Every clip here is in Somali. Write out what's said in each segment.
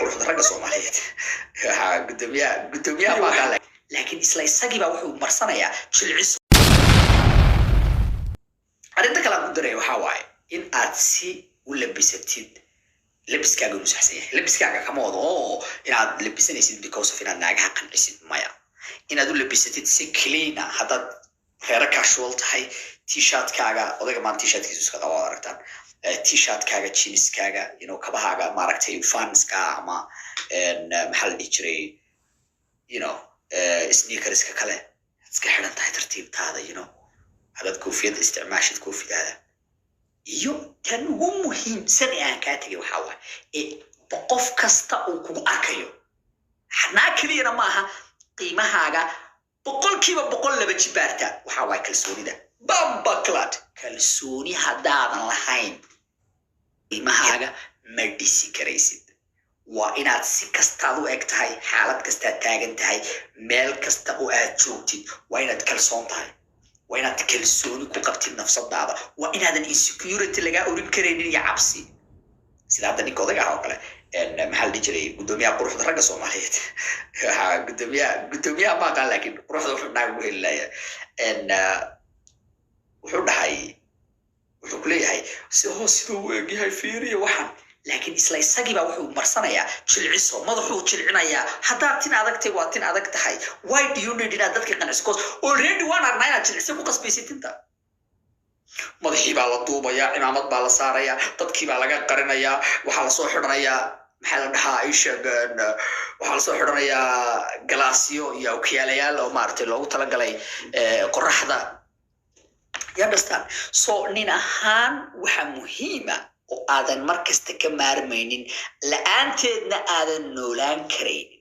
quruxda ragga Soomaaliyeed gudoomiyaha ma qala laakiin isla isagii baa wuxuu marsanayaa jilcis arinta kala ku daray waxa waaye in aad si u labisatid labiskaaga uu saxsan yahay labiskaaga kama wado inaad labisanaysid because of inaad naagaha qancisid maya inaad u labisatid si clean ah haddaad reer casual tahay t-shirt kaaga odayga maan t-shirt kiisu iska qabo aragtaan t-shirt kaaga jeans kaaga kabahaaga maaragtay fans ka ama maxal jiray sneakers ka kale iska xiran tahay tartiibtaada haddaad koofiyad isticmaashid koofidaada iyo tan ugu muhiimsan ee aan kaa tegay waxaa waaye qof kasta uu kugu arkayo xanaa keliyana maaha qiimahaaga 100% laba jibaarta waxaa waaye kalsoonida bambaclad kalsooni haddaadan lahayn qiimahaaga ma dhisi karaysid waa inaad si kastaad u eg tahay xaalad kastaad taagan tahay meel kasta oo aad joogtid waa inaad kalsoon tahay waa inaad kalsooni ku qabtid nafsadaada waa inaadan insecurity lagaa orin karaynin iyo cabsi sida hadda ninka odayga ah oo kale maxaa la jiray gudoomiyaha quruxda ragga Soomaaliyeed gudoomiyaha ma qala laakiin quruxda wuxuu naag u helayaa wuxuu dhahay wuxuu ku leeyahay si hoos sidoo u egyahay fiiriyo waxaan laakiin isla isagii baa wuxuu marsanayaa jilciso madaxuu jilcinayaa haddaad tin adagtay waa tin adag tahay why do you need inaad dadka qanciso because already waan aragnaa inaad jilciso ku qasbaysitinta madaxii baa la duubayaa cimaamad baa la saarayaa dadkii baa laga qarinayaa waxaa lasoo xidhanayaa maxaa la dhahaa waxaa lasoo xidhanayaa galaasyo iyo okiyaalayaal oo maaragtay loogu talagalay qoraxda you understand so nin ahaan waxaa muhiima oo aadan markasta ka maarmaynin la'aanteedna aadan noolaan karaynin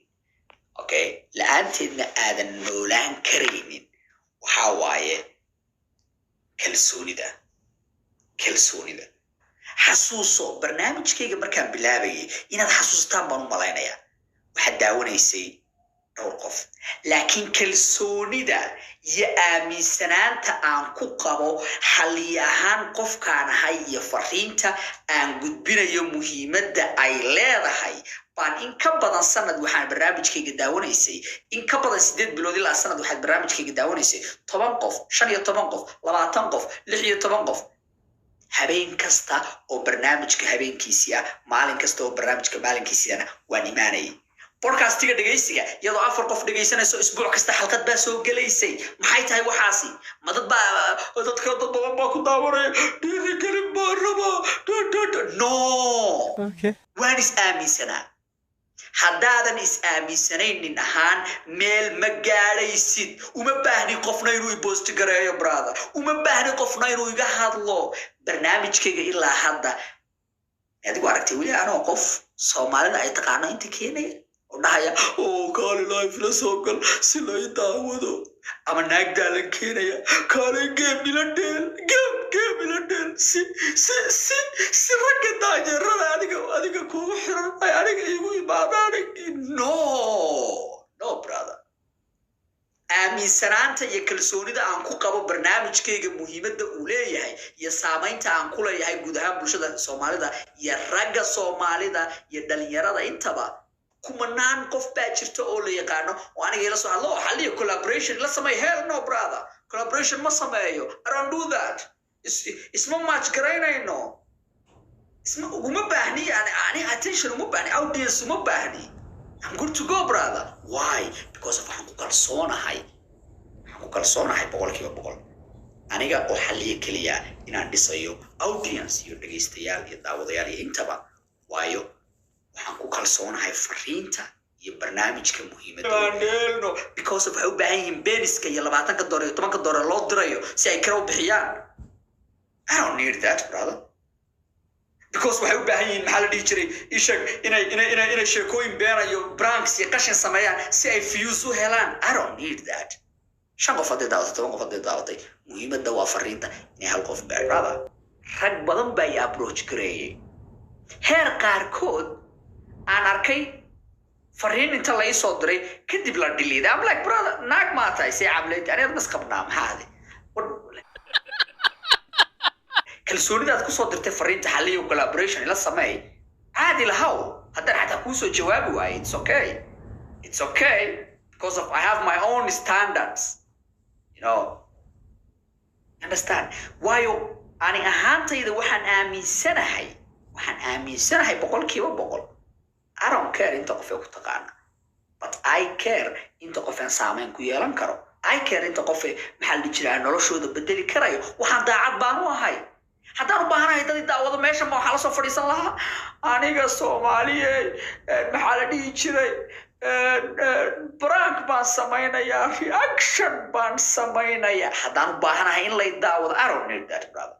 okay la'aanteedna aadan noolaan karaynin waxaa waaye kalsoonida xasuuso barnaamijkayga markaan bilaabayay inaad xasuustaan baan u malaynayaa waxaad daawanaysay dhowr qof laakiin kalsoonida iyo aaminsanaanta aan ku qabo xalli ahaan qofkaan ahay iyo fariinta aan gudbinayo muhiimadda ay leedahay baan in ka badan sanad waxaan barnaamijkayga daawanaysay in ka badan 8 bilood ilaa sanad waxaad barnaamijkayga daawanaysay 10 qof 15 qof 20 qof 16 qof habeen kasta oo barnaamijka habeenkiisii ah maalin kasta oo barnaamijka maalinkiisii waan imaanayay podcastiga dhageysiga iyadoo 4 qof dhageysanayso isbuuc kasta xalqad baa soo galaysay maxay tahay waxaasi madad baa ku daawanaya dhiiri gelin baa raba no Okay. waan is aaminsanaa haddaadan is aaminsanaynin ahaan meel ma gaadhaysid uma baahni qofna inuu iboosti gareeyo brother uma baahni qofna inuu iga hadlo barnaamijkayga ilaa hadda adigu aragtay weli anoo qof Soomaalida ay taqaano inta keenaya oo dhahaya kaali life la soo gal si la daawado ama naagdaa la keenaya kaali game la dheel si ragga taageerada adiga kugu xiran ay aniga igu imaadaan no brother aaminsanaanta iyo kalsoonida aan ku qabo barnaamijkayga muhiimadda uu leeyahay iyo saamaynta aan ku leeyahay guud ahaan bulshada Soomaalida iyo ragga Soomaalida iyo dhalinyarada intaba kumanaan qof baa jirta oo la yaqaano oo aniga ila soo hadlo xalliyo collaboration la sameeyo hell no brother collaboration ma sameeyo I don't do that isma match garaynayno isma uma baahni ani attention uma baahni audience uma baahni I'm good to go brother why because of waxaan ku kalsoonahay 100% aniga oo xalliyo kaliya inaan dhisayo audience iyo dhageystayaal iyo daawadayaal iyo intaba waayo waxaan ku kalsoonahay fariinta iyo barnaamijka muhiimadda because of waxay u baahan yihiin beeniska iyo 20 dollar iyo 10 dollar loo dirayo si ay kala u bixiyaan I don't need that brother because waxay u baahan yihiin maxaa la dhihi jiray ishag inay sheekooyin beenayo pranks iyo qashin sameeyaan si ay views u helaan I don't need that 5 qof hadday daawato 10 qof hadday daawatay muhiimadda waa fariinta inay hal qof gaadho brother rag badan baa i approach gareeyay heer qaarkood aan arkay fariin inta la soo diray kadib la dhiliiday I'm like brother naag ma tahay si cableed aniga mas qabnaa maxaade kalsoonida aad ku soo dirtay fariinta xalliyo collaboration la sameey عادي لهو هذا حتى كوسو جوابه it's okay because of I have my own standards you know understand why ani ahaantayda waxaan aaminsanahay boqolkiiba boqol I don't care inta qof ku taqaana but I care inta qof aan saameyn ku yeelan karo I care inta qof maxaa la jiraa noloshooda bedeli karayo waxaan daacad baan u ahay haddaan u baahanahay dad daawado meesha ma waxa la soo fadhiisan lahaa aniga Soomaaliyeed maxaa la dhihi jiray prank baan samaynayaa reaction baan samaynayaa haddaan u baahanahay in la daawado I don't need that brother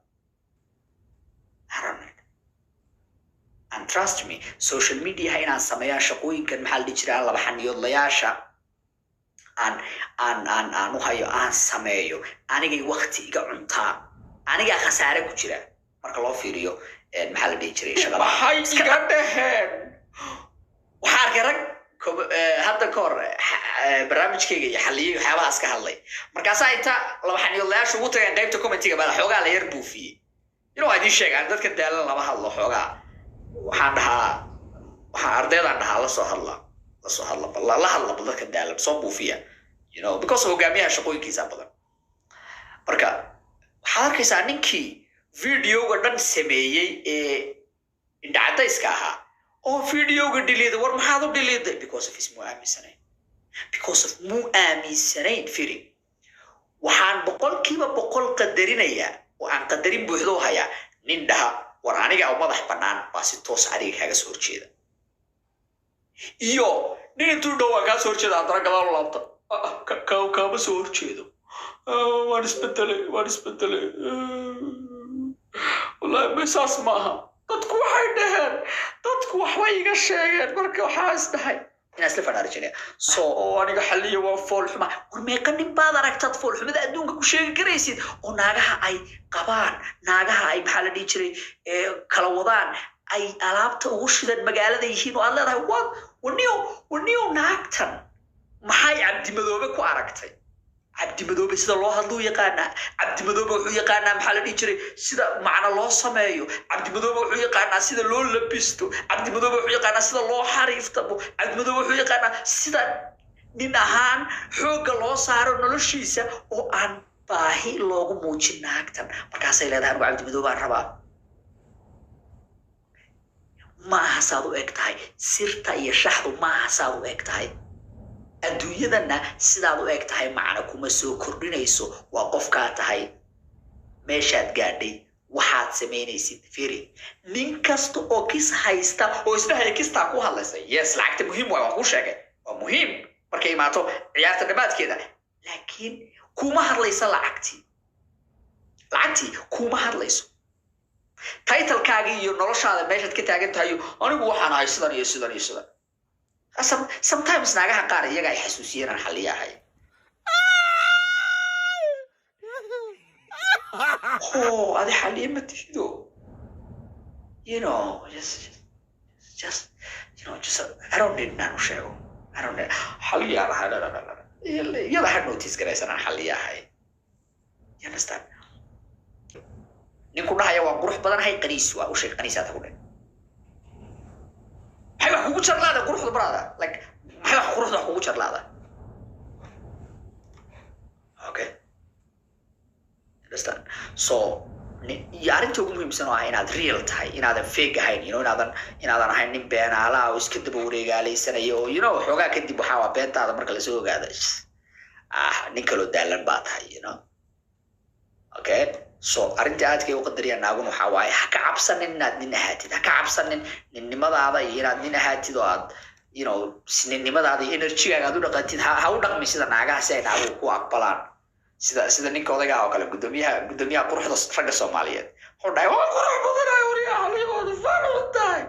I don't need and trust me social media inaan sameeyaan shaqooyinkan maxaa la dhihi jiraa laba xaniyoodlayaasha aan u hayo aan sameeyo anigay waqti iga cuntaa aniga khasaare ku jira marka loo fiiriyo maxaa la dhihi jiray shaqada waxay iga dhaheen waxaa arkay rag hadda ka hor barnaamijkayga iyo xaliyay waxyaabahaas ka hadlay markaasaa inta laba xaniyoodlayaasha ugu tageen qaybta commentiga baa xoogaa la yar buufiyey inuu idin sheegaan dadka daalan lama hadlo xoogaa waxaan ardaydaan dhahaa la soo hadla la hadla dadka daalan soo buufiya you know because hogaamiyaha shaqooyinkiisa badan marka waxaad arkaysaa ninkii videoga dhan sameeyey ee indhacadayska ahaa oo videoga dhiliiday war maxaad u dhiliiday because of his muu aaminsanayn firi waxaan boqolkiiba boqol qadarinayaa oo aan qadarin buuxdo hayaa nin dhaha war aniga oo madax bannaan baa si toos adiga kaaga soo horjeeda iyo nin intuu dhowaa kaa soo horjeeda haddana gadaal u laabta kaama soo horjeedo waan isbedelay wallahi meesaas maaha dadku waxay dhaheen dadku waxbay iga sheegeen marka waxaa isdhahay inaa isla fadhaarjinaya so aniga xaliya waa foolxuma war meeqa nin baad aragtaad foolxumada adduunka ku sheegi karaysid oo naagaha ay qabaan naagaha ay maxaa la dhihi jiray kala wadaan ay alaabta ugu shidan magaalada yihiin oo aad leedahay waniyo naagtan maxay cabdimadoobe ku aragtay cabdimadoobe sida loo hadluu yaqaanaa cabdimadoobe wuxuu yaqaanaa maxaa la dhihi jiray sida macno loo sameeyo cabdimadoobe wuxuu yaqaanaa sida loo labisto cabdimadoobe wuxuu yaqaanaa sida loo xariiftamo cabdimadoobe wuxuu yaqaanaa sida nin ahaan xoogga loo saaro noloshiisa oo aan baahi loogu muujin naagtan markaasay leedahay anigu cabdimadoobe aan rabaa ma aha saad u eg tahay sirta iyo shaxdu ma aha saad u eg tahay adduunyadana sidaad u eg tahay macna kuma soo kordhinayso waa qofkaa tahay meeshaad gaadhay waxaad samaynaysid firi nin kasta oo kis haysta oo isdhahaya kistaa ku hadlaysay yes lacagta muhiim waa kuu sheegay waa muhiim markay imaato ciyaarta dhammaadkeeda laakiin kuma hadlaysa lacagtii kuma hadlayso taytalkaagii iyo noloshaada meeshaad ka taagan tahay anigu waxaan ahay sidan iyo sidan iyo sidan sometimes naagaha qaar iyaga ay xasuusiyeen aan xaliyahay adi xaliye ma tihido you know just I don't need naan u sheego I don't need xaliyaan ahay iyada ha notice garaysan aan xaliyahay you understand ninku dhahaya waan qurux badanahay qaniis waa u sheeg qaniisaad ku dheh maxay wax kugu jarlaada quruxda brada like maxay wax quruxda kugu jarlaada okay understand so arrinta ugu muhiimsan oo ah inaad real tahay inaadan fake ahayn inaadan ahayn nin beenaala oo iska daba wareegaalaysanaya oo xoogaa kadib waxaa waa beentaada marka lasoo ogaada nin kaloo daalan baa tahay okay so arrinta aadkay u qadariyaan naagun waxaa waaye ha ka cabsanin inaad nin ahaatid ha ka cabsanin ninnimadaada iyo inaad nin ahaatid oo aad ninnimadaada iyo enerjigaaga aad u dhaqantid ha u dhaqmi sida naagaha si ay naaguhu ku aqbalaan sida ninka odaygaha oo kale gudoomiyaha quruxda ragga Soomaaliyeed wuxuu dhahay waa qurux badanahay wariyaha haliyooda faro tahay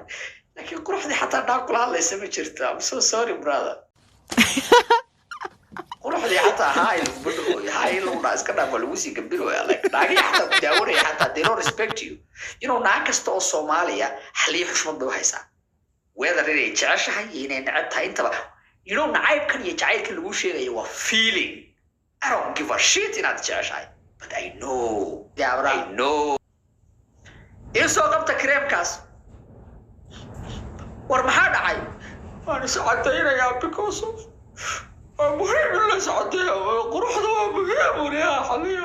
laakiin quruxdii xataa dhaaq kula hadlaysa ma jirto I'm so sorry brother quruxdii xataa haay lagu dhaa iska dhaaf waa lagu sii gambirooya like naagii xataa ku daawanaya xataa they don't respect you naag kasta oo Soomaaliya xaliyo xushmad bay u haysaa whether inay jeceshahay iyo inay neceb tahay intaba nacaybkan iyo jacaylkan lagu sheegayo waa feeling I don't give a shit inaad jeceshahay but I know isoo qabta kreemkaas war maxaa dhacay waan iscadaynaya because of مهم ولا سعودية قروح ذا مهم يا حبيبي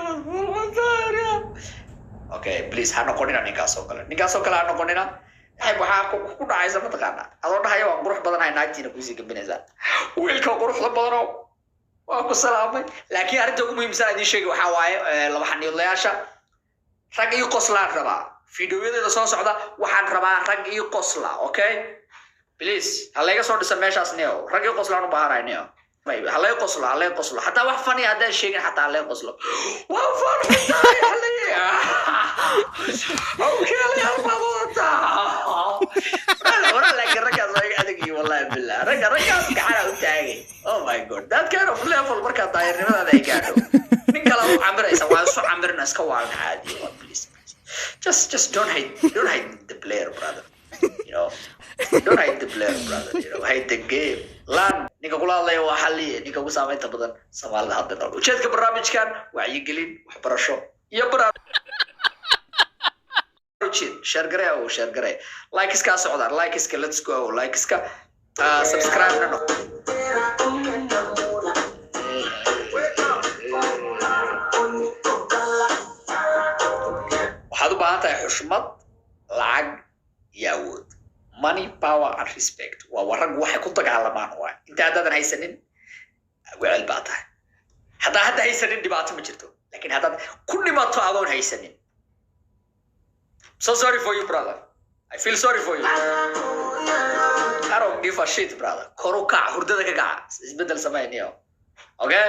اوكي بليز هانا قونينا نيكاسو كلا هانا قونينا هاي بحا كودا عايزة متقانا أظن هاي وان قروح بدن هاي ناجينا كوزي كبنيزا ويلكا قروح لبدنو واكو سلامي لكن أريدو مهم ساعدين شيء وحاواي لبحاني الله ياشا رق يقصلا ربا فيديو يدي دسون سعودا وحان ربا رق يقصلا اوكي بليز هلا يقصون دي سميشاس نيو رق يقصلا نبهاراي نيو هلا يقصلو حتى واحد فني هذا الشيء حتى هلا يقصلو وفن عليه اوكي يا الموضوع انا لك الرجال ادقي والله بالله رجال كحاله وتاغي او ماي جاد ذات كان اوف ليفل marka daayirnimada ay gaadho nin kala uu camraysa waa soo camrina iska waan caadi please just don't hate the player brother you know don't hate the player brother you know hate the game lan ninka kula hadlay waa xalliye ninka ugu saameynta badan Soomaalida hadda nool ujeedka barnaamijkan wacyi gelin waxbarasho iyo share garay like iska socda like iska let's go like iska subscribe na waxaad u baahan tahay xushmad lacag iyo awood money power and respect warag waxay ku dagaalamaan waa inta hadaan haysanin weel baa tahay hadda haysanin dhibaato ma jirto laakiin haddaad ku dhimato adoon haysanin so sorry for you brother I feel sorry for you I don't give a shit brother koru ka hurdada ka gaca isbedel sameeyniyo okay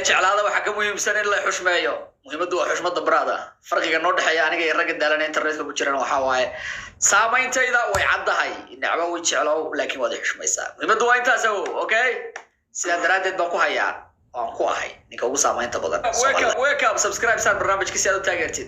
jeclaada waxa ka muhiimsan in la xushmeeyo muhiimadu waa xushmada brada farqiga noo dhaxeeya aniga iyo rag daalan internetka ku jiraan waxa waaye saameyntayda way caddahay inaba way jeclow laakiin wada xushmaysaa muhiimadu waa intaas okay sida daraadeed baan ku hayaa aan ku ahay ninka ugu saameynta badan wake up subscribe sar barnaamijka si aad u taageertid